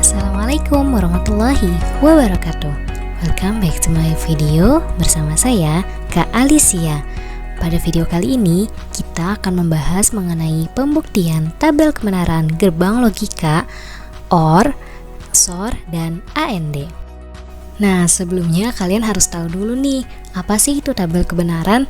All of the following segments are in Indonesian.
Assalamualaikum warahmatullahi wabarakatuh. Welcome back to my video bersama saya, Kak Alicia. Pada video kali ini, kita akan membahas mengenai pembuktian tabel kebenaran gerbang logika OR, SOR, dan AND. Nah, sebelumnya kalian harus tahu dulu nih, apa sih itu tabel kebenaran?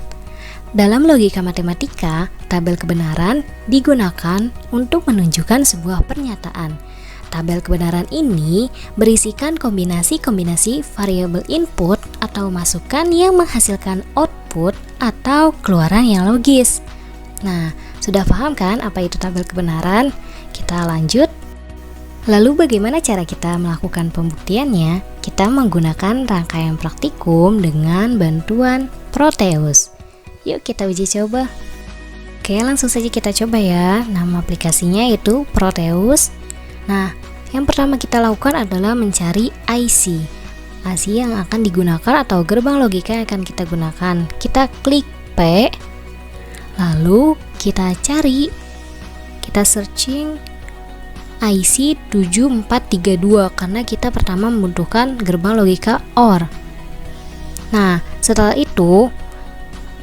Dalam logika matematika, tabel kebenaran digunakan untuk menunjukkan sebuah pernyataan. Tabel kebenaran ini berisikan kombinasi-kombinasi variabel input atau masukan yang menghasilkan output atau keluaran yang logis. Nah, sudah paham kan apa itu tabel kebenaran? Kita lanjut. Lalu bagaimana cara kita melakukan pembuktiannya? Kita menggunakan rangkaian praktikum dengan bantuan Proteus. Yuk kita uji coba. Oke, langsung saja kita coba ya. Nama aplikasinya itu Proteus. Nah, yang pertama kita lakukan adalah mencari IC yang akan digunakan atau gerbang logika yang akan kita gunakan. Kita klik P, lalu kita cari, kita searching IC 7432 karena kita pertama membutuhkan gerbang logika OR. Nah, setelah itu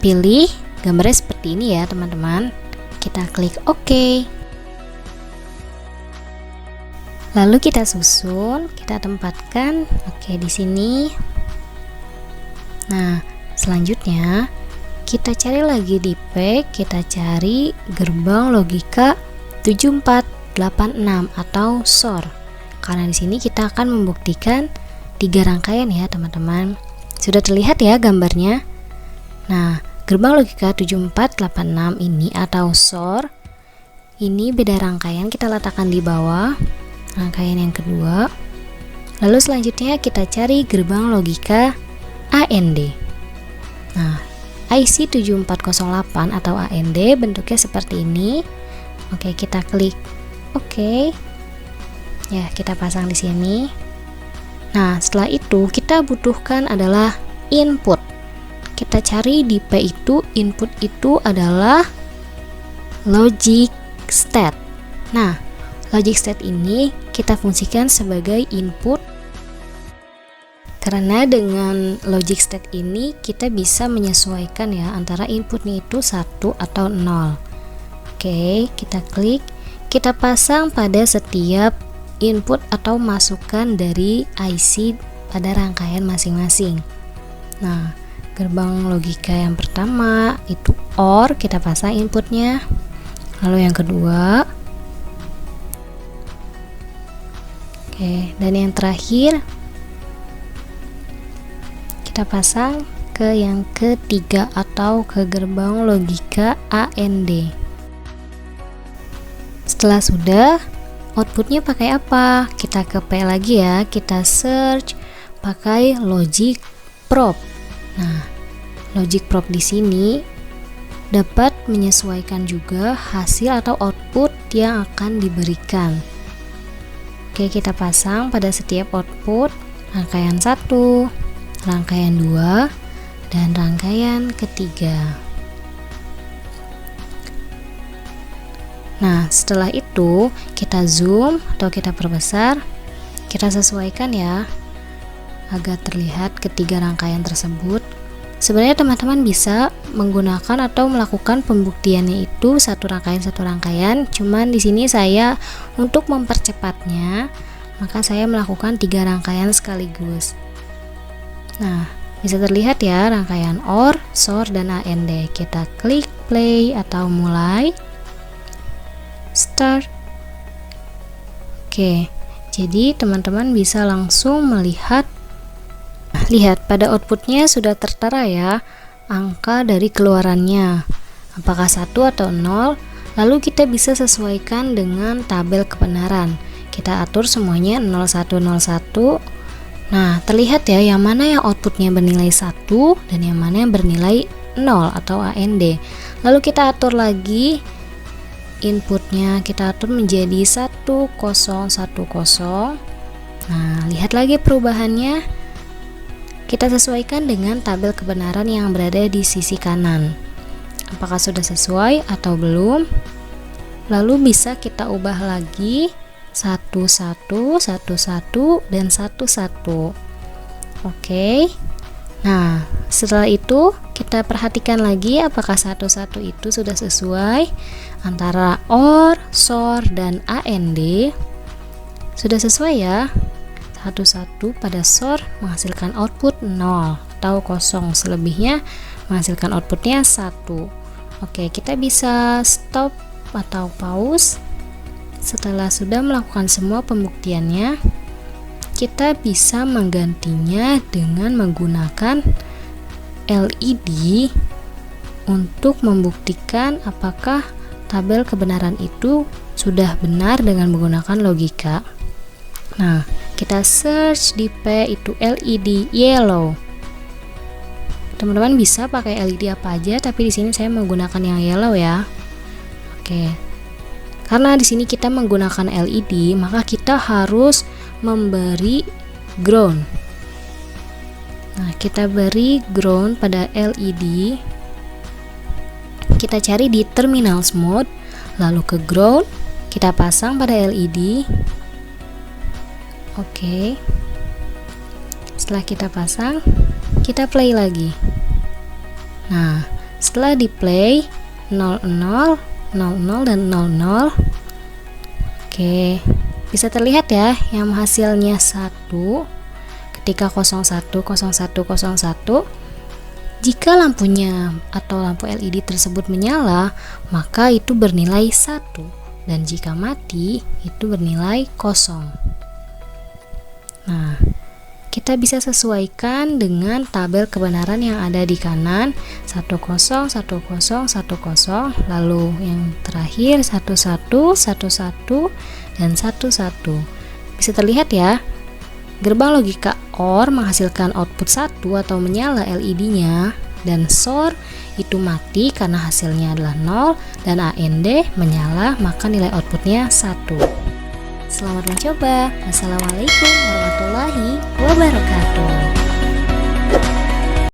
pilih gambarnya seperti ini ya teman-teman. Kita klik OK. Lalu kita susun, kita tempatkan di sini. Nah, selanjutnya kita cari lagi di P, kita cari gerbang logika 7486 atau SOR. Karena di sini kita akan membuktikan 3 rangkaian ya, teman-teman. Sudah terlihat ya gambarnya? Nah, gerbang logika 7486 ini atau SOR ini beda rangkaian, kita letakkan di bawah. Rangkaian yang kedua. Lalu selanjutnya kita cari gerbang logika AND. Nah, IC 7408 atau AND bentuknya seperti ini. Oke, kita klik OK. Ya, kita pasang di sini. Nah, setelah itu kita butuhkan adalah input. Kita cari di P itu, input itu adalah logic state. Nah, logic state ini kita fungsikan sebagai input karena dengan logic state ini kita bisa menyesuaikan ya antara inputnya itu 1 atau 0. Oke, kita klik, kita pasang pada setiap input atau masukan dari IC pada rangkaian masing-masing. Nah, gerbang logika yang pertama itu OR, kita pasang inputnya. Lalu yang kedua, dan yang terakhir kita pasang ke yang ketiga atau ke gerbang logika AND. Setelah sudah, outputnya pakai apa? Kita ke P lagi ya, kita search pakai logic probe. Nah, logic probe di sini dapat menyesuaikan juga hasil atau output yang akan diberikan. Oke, kita pasang pada setiap output rangkaian 1, rangkaian 2, dan rangkaian ketiga. Nah, setelah itu kita zoom atau kita perbesar, kita sesuaikan ya agar terlihat ketiga rangkaian tersebut. Sebenarnya teman-teman bisa menggunakan atau melakukan pembuktiannya itu satu rangkaian, cuman di sini saya untuk mempercepatnya, maka saya melakukan 3 rangkaian sekaligus. Nah, bisa terlihat ya rangkaian OR, SOR, dan AND. Kita klik play atau mulai, start. Oke, jadi teman-teman bisa langsung melihat. Lihat pada outputnya sudah tertera ya angka dari keluarannya, apakah 1 atau 0. Lalu kita bisa sesuaikan dengan tabel kebenaran. Kita atur semuanya 0101. Nah, terlihat ya yang mana yang outputnya bernilai 1 dan yang mana yang bernilai 0 atau AND. Lalu kita atur lagi inputnya, kita atur menjadi 1010. Nah, lihat lagi perubahannya. Kita sesuaikan dengan tabel kebenaran yang berada di sisi kanan. Apakah sudah sesuai atau belum? Lalu bisa kita ubah lagi 1 dan 11. Oke. Nah, setelah itu kita perhatikan lagi apakah 11 itu sudah sesuai antara OR, SOR, dan AND. Sudah sesuai ya. 11 pada SOR menghasilkan output 0 atau kosong, selebihnya menghasilkan outputnya 1. Oke, kita bisa stop atau pause. Setelah sudah melakukan semua pembuktiannya, kita bisa menggantinya dengan menggunakan LED untuk membuktikan apakah tabel kebenaran itu sudah benar dengan menggunakan logika. Nah, kita search di P itu LED yellow. Teman-teman bisa pakai LED apa aja, tapi di sini saya menggunakan yang yellow ya. Oke. Karena di sini kita menggunakan LED, maka kita harus memberi ground. Nah, kita beri ground pada LED. Kita cari di terminals mode, lalu ke ground, kita pasang pada LED. Oke. Setelah kita pasang, kita play lagi. Nah, setelah di play 00, 00 dan 00. Oke. Bisa terlihat ya yang hasilnya 1 ketika 010101. Jika lampunya atau lampu LED tersebut menyala, maka itu bernilai 1, dan jika mati itu bernilai 0. Nah, kita bisa sesuaikan dengan tabel kebenaran yang ada di kanan 10 10 10, lalu yang terakhir 11 11 dan 11. Bisa terlihat ya, gerbang logika OR menghasilkan output 1 atau menyala LED-nya, dan SOR itu mati karena hasilnya adalah 0, dan AND menyala maka nilai outputnya 1. Selamat mencoba. Wassalamualaikum warahmatullahi wabarakatuh.